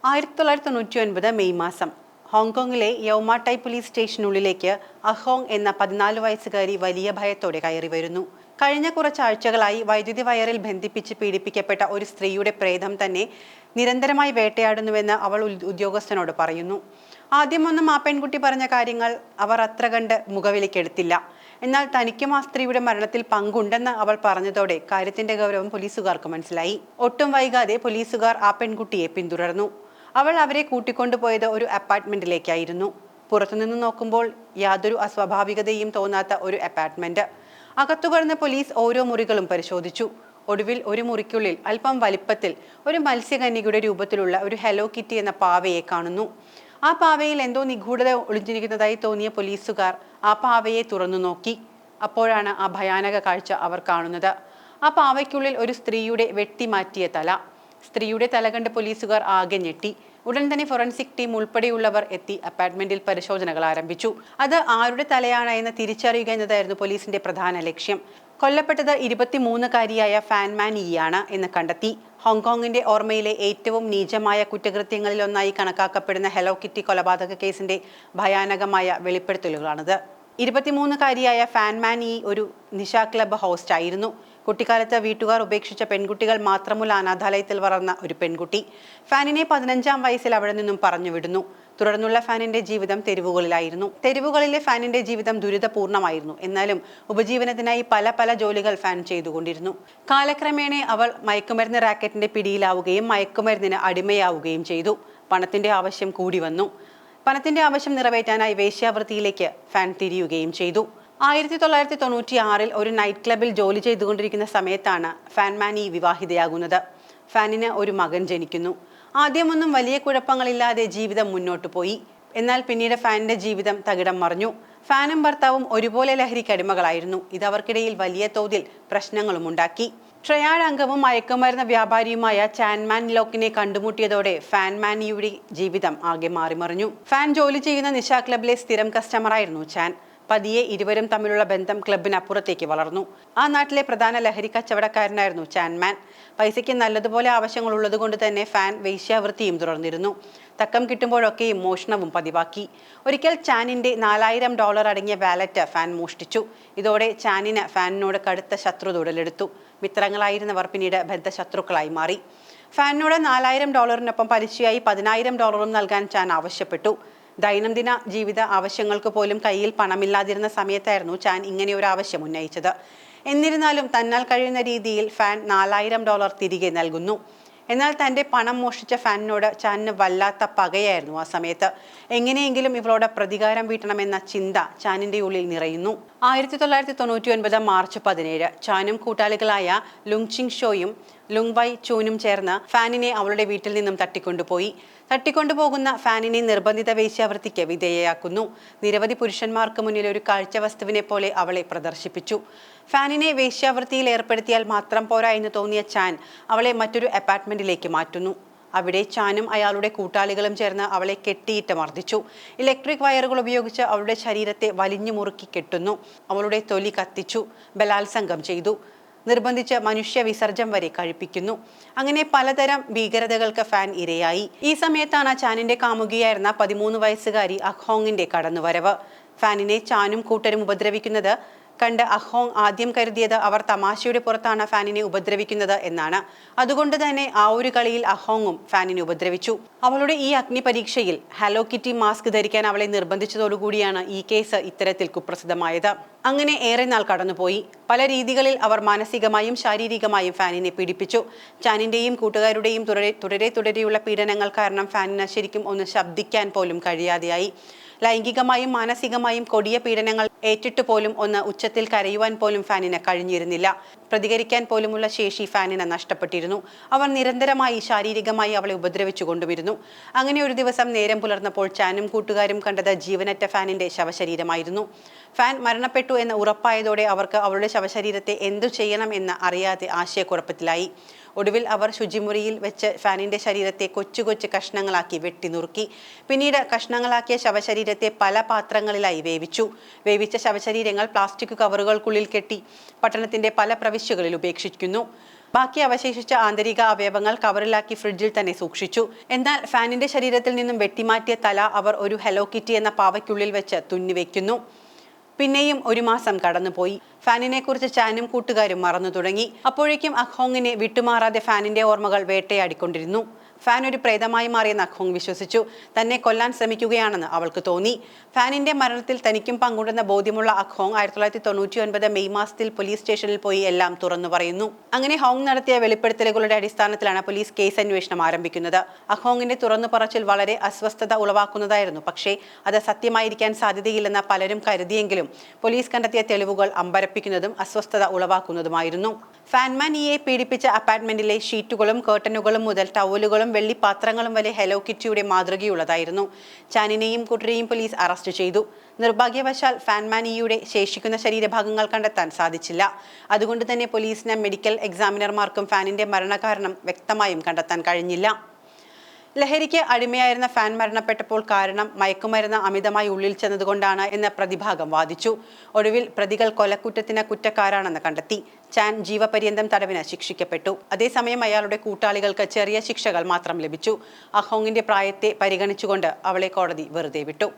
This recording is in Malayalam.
1999 മെയ് മാസം ഹോങ്കോങ്ങിലെ യൗമാടൈ പോലീസ് സ്റ്റേഷനുള്ളിലേക്ക് അഹോങ് എന്ന 14 വയസ്സുകാരി വലിയ ഭയത്തോടെ കയറി വരുന്നു. കഴിഞ്ഞ കുറച്ചാഴ്ചകളായി വൈദ്യുതി വയറിൽ ബന്ധിപ്പിച്ച് പീഡിപ്പിക്കപ്പെട്ട ഒരു സ്ത്രീയുടെ പ്രേതം തന്നെ നിരന്തരമായി വേട്ടയാടുന്നുവെന്ന് അവൾ ഉദ്യോഗസ്ഥനോട് പറയുന്നു. ആദ്യമൊന്നും ആ പെൺകുട്ടി പറഞ്ഞ കാര്യങ്ങൾ അവർ അത്ര കണ്ട് മുഖവിലക്കെടുത്തില്ല. എന്നാൽ തനിക്കും ആ സ്ത്രീയുടെ മരണത്തിൽ പങ്കുണ്ടെന്ന് അവൾ പറഞ്ഞതോടെ കാര്യത്തിന്റെ ഗൗരവം പോലീസുകാർക്ക് മനസ്സിലായി. ഒട്ടും വൈകാതെ പോലീസുകാർ ആ പെൺകുട്ടിയെ പിന്തുടർന്നു. അവൾ അവരെ കൂട്ടിക്കൊണ്ടുപോയത് ഒരു അപ്പാർട്ട്മെന്റിലേക്കായിരുന്നു. പുറത്തുനിന്ന് നോക്കുമ്പോൾ യാതൊരു അസ്വാഭാവികതയും തോന്നാത്ത ഒരു അപ്പാർട്ട്മെന്റ്. അകത്തുകടന്ന് പോലീസ് ഓരോ മുറികളും പരിശോധിച്ചു. ഒടുവിൽ ഒരു മുറിക്കുള്ളിൽ അല്പം വലിപ്പത്തിൽ ഒരു മത്സ്യകന്യകയുടെ രൂപത്തിലുള്ള ഒരു ഹെലോ കിറ്റി എന്ന പാവയെ കാണുന്നു. ആ പാവയിൽ എന്തോ നിഗൂഢത ഒളിഞ്ഞിരിക്കുന്നതായി തോന്നിയ പോലീസുകാർ ആ പാവയെ തുറന്നു നോക്കി. അപ്പോഴാണ് ആ ഭയാനക കാഴ്ച അവർ കാണുന്നത്. ആ പാവയ്ക്കുള്ളിൽ ഒരു സ്ത്രീയുടെ വെട്ടിമാറ്റിയ തല. സ്ത്രീയുടെ തല കണ്ട് പോലീസുകാർ ആകെ ഞെട്ടി. ഉടൻ തന്നെ ഫോറൻസിക് ടീം ഉൾപ്പെടെയുള്ളവർ എത്തി അപ്പാർട്ട്മെന്റിൽ പരിശോധനകൾ ആരംഭിച്ചു. അത് ആരുടെ തലയാണ് എന്ന് തിരിച്ചറിയുക എന്നതായിരുന്നു പോലീസിന്റെ പ്രധാന ലക്ഷ്യം. കൊല്ലപ്പെട്ടത് 23-കാരിയായ ഫാൻ മാൻ യിയാണ് എന്ന് കണ്ടെത്തി. ഹോങ്കോങ്ങിന്റെ ഓർമ്മയിലെ ഏറ്റവും നീചമായ കുറ്റകൃത്യങ്ങളിലൊന്നായി കണക്കാക്കപ്പെടുന്ന ഹെലോ കിറ്റി കൊലപാതക കേസിന്റെ ഭയാനകമായ വെളിപ്പെടുത്തലുകളാണിത്. 23-കാരിയായ ഫാൻ മാൻ യി ഒരു നിശാ ക്ലബ്ബ് ഹോസ്റ്റ് ആയിരുന്നു. കുട്ടിക്കാലത്ത് വീട്ടുകാർ ഉപേക്ഷിച്ച പെൺകുട്ടികൾ മാത്രമുള്ള അനാഥാലയത്തിൽ വളർന്ന ഒരു പെൺകുട്ടി. ഫാനിനെ 15-ാം വയസ്സിൽ അവിടെ നിന്നും പറഞ്ഞുവിടുന്നു. തുടർന്നുള്ള ഫാനിന്റെ ജീവിതം തെരുവുകളിലായിരുന്നു. തെരുവുകളിലെ ഫാനിന്റെ ജീവിതം ദുരിതപൂർണമായിരുന്നു. എന്നാലും ഉപജീവനത്തിനായി പല ജോലികൾ ഫാൻ ചെയ്തുകൊണ്ടിരുന്നു. കാലക്രമേണ അവൾ മയക്കുമരുന്ന് റാക്കറ്റിന്റെ പിടിയിലാവുകയും മയക്കുമരുന്നിന് അടിമയാവുകയും ചെയ്തു. പണത്തിന്റെ ആവശ്യം കൂടി വന്നു. പണത്തിന്റെ ആവശ്യം നിറവേറ്റാനായി വേശ്യാവൃത്തിയിലേക്ക് ഫാൻ തിരിയുകയും ചെയ്തു. 1996-ൽ ഒരു നൈറ്റ് ക്ലബിൽ ജോലി ചെയ്തുകൊണ്ടിരിക്കുന്ന സമയത്താണ് ഫാൻ മാൻ യി വിവാഹിതയാകുന്നത്. ഫാനിന് ഒരു മകൻ ജനിക്കുന്നു. ആദ്യമൊന്നും വലിയ കുഴപ്പങ്ങളില്ലാതെ ജീവിതം മുന്നോട്ടു പോയി. എന്നാൽ പിന്നീട് ഫാനിന്റെ ജീവിതം തകിടം മറിഞ്ഞു. ഫാനും ഭർത്താവും ഒരുപോലെ ലഹരിക്ക് അടിമകളായിരുന്നു. ഇത് അവർക്കിടയിൽ വലിയ തോതിൽ പ്രശ്നങ്ങളും ഉണ്ടാക്കി. ട്രയാഡ് അംഗവും മയക്കുമരുന്ന് വ്യാപാരിയുമായ ചാൻ മാൻ ലോക്കിനെ കണ്ടുമുട്ടിയതോടെ ഫാൻ മാൻ യിയുടെ ജീവിതം ആകെ മാറിമറിഞ്ഞു. ഫാൻ ജോലി ചെയ്യുന്ന നിശാ ക്ലബിലെ സ്ഥിരം കസ്റ്റമറായിരുന്നു ചാൻ. പതിയെ ഇരുവരും തമ്മിലുള്ള ബന്ധം ക്ലബിനപ്പുറത്തേക്ക് വളർന്നു. ആ നാട്ടിലെ പ്രധാന ലഹരി കച്ചവടക്കാരനായിരുന്നു ചാൻ മാൻ. പൈസയ്ക്ക് നല്ലതുപോലെ ആവശ്യങ്ങൾ ഉള്ളതുകൊണ്ട് തന്നെ ഫാൻ വേശ്യാവൃത്തിയും തുടർന്നിരുന്നു. തക്കം കിട്ടുമ്പോഴൊക്കെയും മോഷണവും പതിവാക്കി. ഒരിക്കൽ ചാനിന്റെ $4000 അടങ്ങിയ വാലറ്റ് ഫാൻ മോഷ്ടിച്ചു. ഇതോടെ ചാനിന് ഫാനിനോട് കടുത്ത ശത്രുത ഉടലെടുത്തു. മിത്രങ്ങളായിരുന്നവർ പിന്നീട് ബദ്ധശത്രുക്കളായി മാറി. ഫാനിനോട് $4000 പലിശയായി $10000 നൽകാൻ ചാൻ ആവശ്യപ്പെട്ടു. ദൈനംദിന ജീവിത ആവശ്യങ്ങൾക്ക് പോലും കയ്യിൽ പണമില്ലാതിരുന്ന സമയത്തായിരുന്നു ചാൻ ഇങ്ങനെ ഒരു ആവശ്യം ഉന്നയിച്ചത്. എന്നിരുന്നാലും തന്നാൽ കഴിയുന്ന രീതിയിൽ ഫാൻ $4000 തിരികെ നൽകുന്നു. എന്നാൽ തന്റെ പണം മോഷ്ടിച്ച ഫാനിനോട് ചാനിന് വല്ലാത്ത പകയായിരുന്നു ആ സമയത്ത്. എങ്ങനെയെങ്കിലും ഇവളോട് പ്രതികാരം വീട്ടണമെന്ന ചിന്ത ചാനിന്റെ ഉള്ളിൽ നിറയുന്നു. 1999 മാർച്ച് 17 ചാനും കൂട്ടാളികളായ ലുങ് ചിങ് ഷോയും ലുങ് വൈ ചൂനും ചേർന്ന് ഫാനിനെ അവളുടെ വീട്ടിൽ നിന്നും തട്ടിക്കൊണ്ടുപോയി. തട്ടിക്കൊണ്ടുപോകുന്ന ഫാനിനെ നിർബന്ധിത വേശ്യാവൃത്തിക്ക് വിധേയയാക്കുന്നു. നിരവധി പുരുഷന്മാർക്ക് മുന്നിൽ ഒരു കാഴ്ച വസ്തുവിനെ പോലെ അവളെ പ്രദർശിപ്പിച്ചു. ഫാനിനെ വേശ്യാവൃത്തിയിൽ ഏർപ്പെടുത്തിയാൽ മാത്രം പോരാ എന്ന് തോന്നിയ ചാൻ അവളെ മറ്റൊരു അപ്പാർട്ട്മെന്റിലേക്ക് മാറ്റുന്നു. അവിടെ ചാനും അയാളുടെ കൂട്ടാളികളും ചേർന്ന് അവളെ കെട്ടിയിട്ട് മർദ്ദിച്ചു. ഇലക്ട്രിക് വയറുകൾ ഉപയോഗിച്ച് അവളുടെ ശരീരത്തെ വലിഞ്ഞു മുറുക്കി കെട്ടുന്നു. അവളുടെ തൊലി കത്തിച്ചു. ബലാത്സംഗം ചെയ്തു. നിർബന്ധിച്ച് മനുഷ്യ വിസർജം വരെ കഴിപ്പിക്കുന്നു. അങ്ങനെ പലതരം ഭീകരതകൾക്ക് ഫാൻ ഇരയായി. ഈ സമയത്താണ് ചാനിന്റെ കാമുകിയായിരുന്ന 13 വയസ്സുകാരി അഹോങ്ങിന്റെ കടന്നുവരവ്. ഫാനിനെ ചാനും കൂട്ടരും ഉപദ്രവിക്കുന്നത് കണ്ട് അഹോങ് ആദ്യം കരുതിയത് അവർ തമാശയുടെ പുറത്താണ് ഫാനിനെ ഉപദ്രവിക്കുന്നത് എന്നാണ്. അതുകൊണ്ട് തന്നെ ആ ഒരു കളിയിൽ അഹോങ്ങും ഫാനിനെ ഉപദ്രവിച്ചു. അവളുടെ ഈ അഗ്നി പരീക്ഷയിൽ ഹലോ കിറ്റി മാസ്ക് ധരിക്കാൻ അവളെ നിർബന്ധിച്ചതോടുകൂടിയാണ് ഈ കേസ് ഇത്തരത്തിൽ കുപ്രസിദ്ധമായത്. അങ്ങനെ ഏറെ നാൾ കടന്നുപോയി. പല രീതികളിൽ അവർ മാനസികമായും ശാരീരികമായും ഫാനിനെ പീഡിപ്പിച്ചു. ചാനിന്റെയും കൂട്ടുകാരുടെയും തുടരെയുള്ള പീഡനങ്ങൾ കാരണം ഫാനിന് ശരിക്കും ഒന്ന് ശബ്ദിക്കാൻ പോലും കഴിയാതെയായി. ലൈംഗികമായും മാനസികമായും കൊടിയ പീഡനങ്ങൾ ഏറ്റിട്ട് പോലും ഒന്ന് ഉച്ചത്തിൽ കരയുവാൻ പോലും ഫാനിന് കഴിഞ്ഞിരുന്നില്ല. പ്രതികരിക്കാൻ പോലുമുള്ള ശേഷി ഫാനിന് നഷ്ടപ്പെട്ടിരുന്നു. അവർ നിരന്തരമായി ശാരീരികമായി അവളെ ഉപദ്രവിച്ചു കൊണ്ടുവരുന്നു. അങ്ങനെ ഒരു ദിവസം നേരം പുലർന്നപ്പോൾ ചാനും കൂട്ടുകാരും കണ്ടത് ജീവനറ്റ ഫാനിന്റെ ശവശരീരമായിരുന്നു. ഫാൻ മരണപ്പെട്ടു എന്ന് ഉറപ്പായതോടെ അവർക്ക് അവളുടെ ശവശരീരത്തെ എന്തു ചെയ്യണം എന്ന് അറിയാതെ ആശയക്കുഴപ്പത്തിലായി. ഒടുവിൽ അവർ ശുചിമുറിയിൽ വെച്ച് ഫാനിന്റെ ശരീരത്തെ കൊച്ചു കഷ്ണങ്ങളാക്കി വെട്ടി നുറുക്കി. പിന്നീട് കഷ്ണങ്ങളാക്കിയ ശവശരീരത്തെ പല പാത്രങ്ങളിലായി വേവിച്ചു. വേവിച്ച ശവശരീരങ്ങൾ പ്ലാസ്റ്റിക് കവറുകൾക്കുള്ളിൽ കെട്ടി പട്ടണത്തിന്റെ പല പ്രവിശ്യകളിൽ ഉപേക്ഷിക്കുന്നു. ബാക്കി അവശേഷിച്ച ആന്തരിക അവയവങ്ങൾ കവറിലാക്കി ഫ്രിഡ്ജിൽ തന്നെ സൂക്ഷിച്ചു. എന്നാൽ ഫാനിന്റെ ശരീരത്തിൽ നിന്നും വെട്ടിമാറ്റിയ തല അവർ ഒരു ഹെലോ കിറ്റി എന്ന പാവയ്ക്കുള്ളിൽ വെച്ച് തുന്നിവെക്കുന്നു. പിന്നെയും 1 മാസം കടന്നുപോയി. ഫാനിനെ കുറിച്ച് ചാനും കൂട്ടുകാരും മറന്നു തുടങ്ങി. അപ്പോഴേക്കും അഖ്ഹോങ്ങിനെ വിട്ടുമാറാതെ ഫാനിന്റെ ഓർമ്മകൾ വേട്ടയാടിക്കൊണ്ടിരുന്നു. ഫാൻ ഒരു പ്രേതമായി മാറിയെന്ന് അഖ്ഹോങ് വിശ്വസിച്ചു. തന്നെ കൊല്ലാൻ ശ്രമിക്കുകയാണെന്ന് അവൾക്ക് തോന്നി. ഫാനിന്റെ മരണത്തിൽ തനിക്കും പങ്കുണ്ടെന്ന ബോധ്യമുള്ള അഖ്ഹോങ് 1999 മെയ് മാസത്തിൽ പോലീസ് സ്റ്റേഷനിൽ പോയി എല്ലാം തുറന്നു പറയുന്നു. അങ്ങനെ ഹോങ് നടത്തിയ വെളിപ്പെടുത്തലുകളുടെ അടിസ്ഥാനത്തിലാണ് പോലീസ് കേസ് അന്വേഷണം ആരംഭിക്കുന്നത്. അഖ്ഹോങ്ങിന്റെ തുറന്നു പറച്ചിൽ വളരെ അസ്വസ്ഥത ഉളവാക്കുന്നതായിരുന്നു. പക്ഷേ അത് സത്യമായിരിക്കാൻ സാധ്യതയില്ലെന്ന് പലരും കരുതിയെങ്കിലും പോലീസ് കണ്ടെത്തിയ തെളിവുകൾ അമ്പരപ്പിക്കുന്നതും അസ്വസ്ഥത ഉളവാക്കുന്നതുമായിരുന്നു. ഫാൻമാനിയെ പീഡിപ്പിച്ച അപ്പാർട്ട്മെന്റിലെ ഷീറ്റുകളും കർട്ടനുകളും മുതൽ ടവലുകളും വെള്ളിപ്പാത്രങ്ങളും വരെ ഹെലോ കിറ്റിയുടെ മാതൃകയുള്ളതായിരുന്നു. ചാനിനെയും കൂട്ടരെയും പോലീസ് അറസ്റ്റ് ചെയ്തു. നിർഭാഗ്യവശാൽ ഫാൻമാനിയുടെ ശേഷിക്കുന്ന ശരീരഭാഗങ്ങൾ കണ്ടെത്താൻ സാധിച്ചില്ല. അതുകൊണ്ട് തന്നെ പോലീസിന് മെഡിക്കൽ എക്സാമിനർമാർക്കും ഫാനിന്റെ മരണകാരണം വ്യക്തമായും കണ്ടെത്താൻ കഴിഞ്ഞില്ല. ലഹരിക്ക് അടിമയായിരുന്ന ഫാൻ മരണപ്പെട്ടപ്പോൾ കാരണം മയക്കുമരുന്ന് അമിതമായി ഉള്ളിൽ ചെന്നതുകൊണ്ടാണ് എന്ന് പ്രതിഭാഗം വാദിച്ചു. ഒടുവിൽ പ്രതികൾ കൊലക്കുറ്റത്തിന് കുറ്റക്കാരാണെന്ന് കണ്ടെത്തി. ചാൻ ജീവപര്യന്തം തടവിന് ശിക്ഷിക്കപ്പെട്ടു. അതേസമയം അയാളുടെ കൂട്ടാളികൾക്ക് ചെറിയ ശിക്ഷകൾ മാത്രം ലഭിച്ചു. അഖ്ഹോങ്ങിന്റെ പ്രായത്തെ പരിഗണിച്ചുകൊണ്ട് അവളെ കോടതി വെറുതെ വിട്ടു.